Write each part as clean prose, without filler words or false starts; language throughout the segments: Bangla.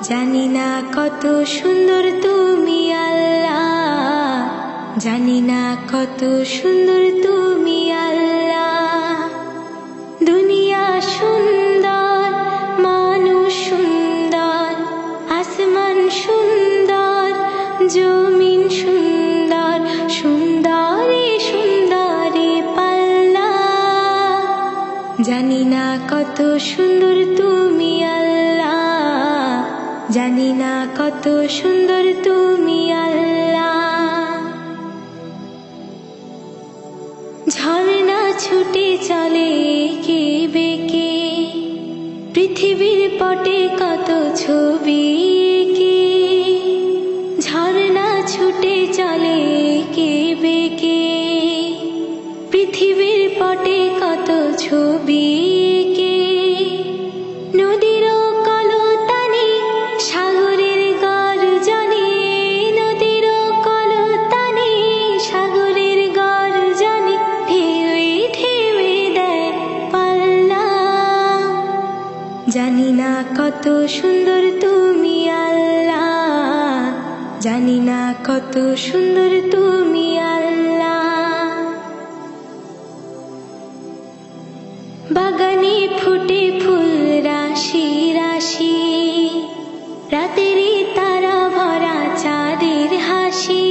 জানি না কত সুন্দর তুমি আল্লাহ, জানি না কত সুন্দর তুমি আল্লাহ। দুনিয়া সুন্দর, মানুষ সুন্দর, আসমান সুন্দর, জমিন সুন্দর, সুন্দরী সুন্দরী পাল্লা। জানি না কত সুন্দর তুমি আল্লাহ, জানি না কত সুন্দর তুমি আল্লাহ। ঝর্ণা ছুটে চলে কে বেঁকে, পৃথিবীর পটে কত ছবি এঁকে। ঝর্ণা ছুটে চলে কে বেঁকে, পৃথিবীর পটে কত ছবি এঁকে। নদীর কলতানে সাগরের গর্জনে, নদীর কলতানে সাগরের গর্জনে, ঢেউয়ে ঢেউয়ে দেয় পাল্লা। জানি না কত সুন্দর তুমি আল্লাহ, জানি না কত সুন্দর তুমি আল্লাহ। বাগানে ফুটে ফুল রাশি রাশি, রাতেরই তারা ভরা চাঁদের হাসি।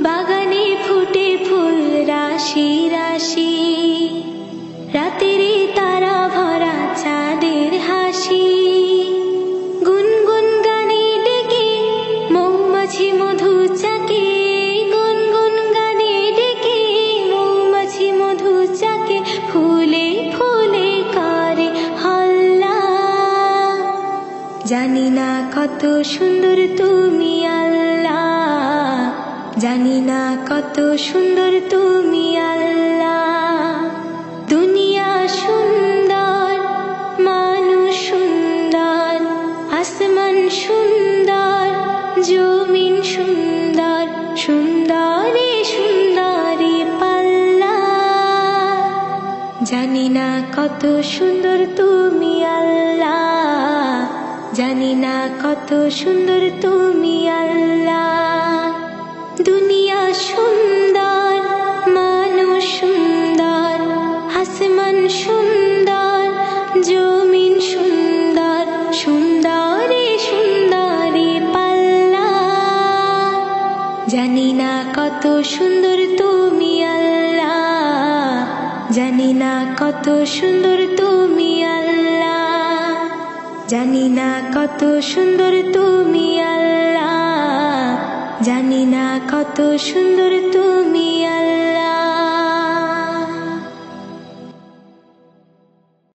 বাগানে ফুটে ফুল রাশি রাশি, রাতেরই তারা ভরা চাঁদের হাসি। গুনগুন গানে ডেকে মৌমাছি মধু চাকে, গুনগুন গানে ডেকে মৌমাছি মধু চাকে। ফুলে ফুলে করে হল্লা। জানি না কত সুন্দর তুমি আল্লাহ, জানি না কত সুন্দর তুমি আল্লাহ। দুনিয়া সুন্দর, মানুষ সুন্দর, আসমান সুন্দর, জমিন সুন্দর, সুন্দরী সুন্দরী পাল্লা। জানি না কত সুন্দর তুমি আল্লাহ, জানি না কত সুন্দর তুমি আল্লাহ। দুনিয়া সুন্দর, মানুষ সুন্দর, আসমান সুন্দর, জমিন সুন্দর, সুন্দরী সুন্দরী পাল্লা। জানি না কত সুন্দর তুমি আল্লাহ, জানি না কত সুন্দর তুমি আল্লাহ। জানি না কত সুন্দর তুমি আল্লাহ, জানি না কত সুন্দর তুমি আল্লাহ।